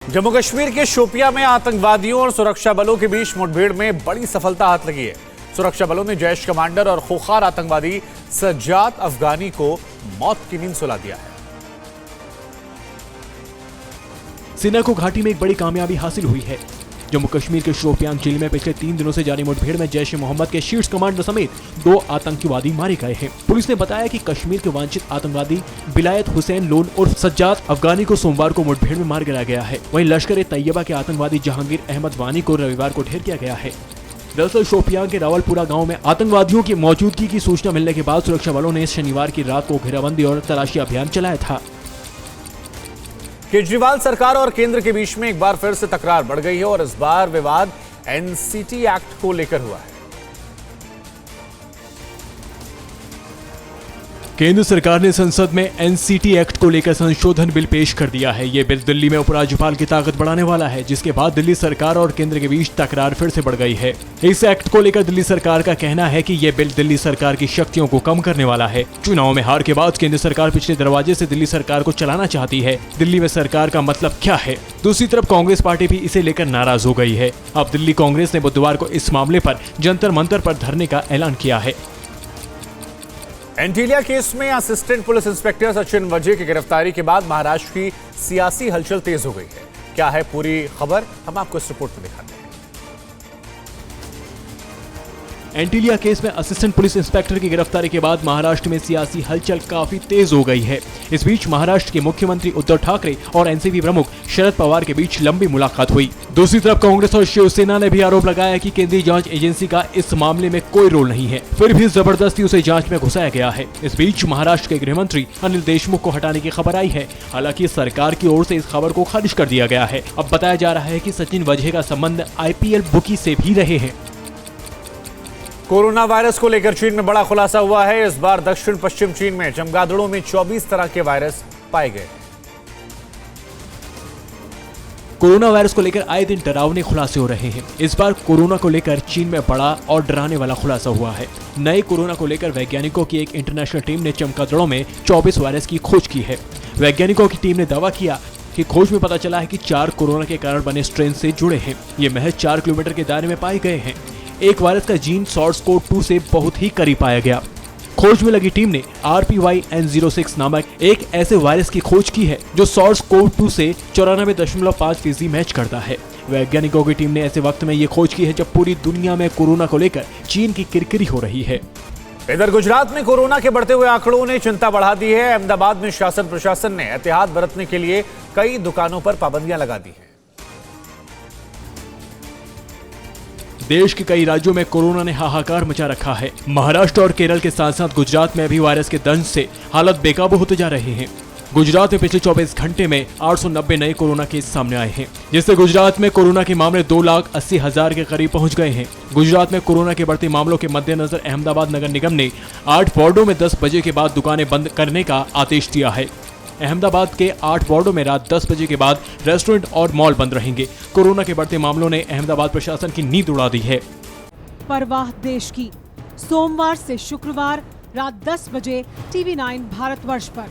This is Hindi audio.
जम्मू कश्मीर के शोपियां में आतंकवादियों और सुरक्षा बलों के बीच मुठभेड़ में बड़ी सफलता हाथ लगी है। सुरक्षा बलों ने जैश कमांडर और खूंखार आतंकवादी सज्जाद अफगानी को मौत की नींद सुला दिया है। सेना को घाटी में एक बड़ी कामयाबी हासिल हुई है। जम्मू कश्मीर के शोपियां जिले में पिछले 3 दिनों से जारी मुठभेड़ में जैश ए मोहम्मद के शीर्ष कमांडर समेत 2 आतंकवादी मारे गए हैं। पुलिस ने बताया कि कश्मीर के वांछित आतंकवादी बिलायत हुसैन लोन और सज्जाद अफगानी को सोमवार को मुठभेड़ में मार गिराया गया है। वहीं लश्कर ए तैयबा के आतंकवादी जहांगीर अहमद वानी को रविवार को ढेर किया गया है। दरअसल शोपियां के रावलपुरा गांव में आतंकवादियों की मौजूदगी की सूचना मिलने के बाद सुरक्षा बलों ने शनिवार की रात को घेराबंदी और तलाशी अभियान चलाया था। केजरीवाल सरकार और केंद्र के बीच में एक बार फिर से तकरार बढ़ गई है और इस बार विवाद एनसीटी एक्ट को लेकर हुआ है। केंद्र सरकार ने संसद में एनसीटी एक्ट को लेकर संशोधन बिल पेश कर दिया है। ये बिल दिल्ली में उपराज्यपाल की ताकत बढ़ाने वाला है, जिसके बाद दिल्ली सरकार और केंद्र के बीच तकरार फिर से बढ़ गई है। इस एक्ट को लेकर दिल्ली सरकार का कहना है कि ये बिल दिल्ली सरकार की शक्तियों को कम करने वाला है। चुनाव में हार के बाद केंद्र सरकार पिछले दरवाजे से दिल्ली सरकार को चलाना चाहती है। दिल्ली में सरकार का मतलब क्या है? दूसरी तरफ कांग्रेस पार्टी भी इसे लेकर नाराज हो गई है। अब दिल्ली कांग्रेस ने बुधवार को इस मामले पर जंतर मंतर पर धरने का ऐलान किया है। एंटीलिया केस में असिस्टेंट पुलिस इंस्पेक्टर सचिन वजे की गिरफ्तारी के बाद महाराष्ट्र की सियासी हलचल तेज हो गई है। क्या है पूरी खबर, हम आपको इस रिपोर्ट में दिखाते हैं। एंटीलिया केस में असिस्टेंट पुलिस इंस्पेक्टर की गिरफ्तारी के बाद महाराष्ट्र में सियासी हलचल काफी तेज हो गई है। इस बीच महाराष्ट्र के मुख्यमंत्री उद्धव ठाकरे और एनसीपी प्रमुख शरद पवार के बीच लंबी मुलाकात हुई। दूसरी तरफ कांग्रेस और शिवसेना ने भी आरोप लगाया कि केंद्रीय जांच एजेंसी का इस मामले में कोई रोल नहीं है, फिर भी जबरदस्ती उसे जांच में घुसाया गया है। इस बीच महाराष्ट्र के गृह मंत्री अनिल देशमुख को हटाने की खबर आई है। हालांकि सरकार की ओर से इस खबर को खारिज कर दिया गया है। अब बताया जा रहा है कि सचिन वजे का संबंध आईपीएल बुकी से भी रहे हैं। कोरोना वायरस को लेकर चीन में बड़ा खुलासा हुआ है। इस बार दक्षिण पश्चिम चीन में चमगादड़ों में 24 तरह के वायरस पाए गए। कोरोना वायरस को लेकर आए दिन डरावने खुलासे हो रहे हैं। इस बार कोरोना को लेकर चीन में बड़ा और डराने वाला खुलासा हुआ है। नए कोरोना को लेकर वैज्ञानिकों की एक इंटरनेशनल टीम ने चमगादड़ों में 24 वायरस की खोज की है। वैज्ञानिकों की टीम ने दावा किया कि खोज में पता चला है कि 4 कोरोना के कारण बने स्ट्रेन से जुड़े हैं। ये महज 4 किलोमीटर के दायरे में पाए गए हैं। एक वायरस का जीन SARS-CoV-2 से बहुत ही करीब पाया गया। खोज में लगी टीम ने RPYN06 नामक एक ऐसे वायरस की खोज की है जो SARS-CoV-2 से 94.5% मैच करता है। वैज्ञानिकों की टीम ने ऐसे वक्त में ये खोज की है जब पूरी दुनिया में कोरोना को लेकर चीन की किरकिरी हो रही है। इधर गुजरात में कोरोना के बढ़ते हुए आंकड़ों ने चिंता बढ़ा दी है। अहमदाबाद में शासन प्रशासन ने एहतियात बरतने के लिए कई दुकानों पर पाबंदियां लगा दी है। देश के कई राज्यों में कोरोना ने हाहाकार मचा रखा है। महाराष्ट्र और केरल के साथ साथ गुजरात में भी वायरस के दंश से हालत बेकाबू होते जा रहे हैं। गुजरात में पिछले 24 घंटे में 890 नए कोरोना केस सामने आए हैं, जिससे गुजरात में कोरोना के मामले 2,80,000 के करीब पहुंच गए हैं। गुजरात में कोरोना के बढ़ते मामलों के मद्देनजर अहमदाबाद नगर निगम ने 8 वार्डों में 10 बजे के बाद दुकानें बंद करने का आदेश दिया है। अहमदाबाद के 8 वार्डों में रात 10 बजे के बाद रेस्टोरेंट और मॉल बंद रहेंगे। कोरोना के बढ़ते मामलों ने अहमदाबाद प्रशासन की नींद उड़ा दी है। परवाह देश की, सोमवार से शुक्रवार रात 10 बजे TV9 भारतवर्ष पर।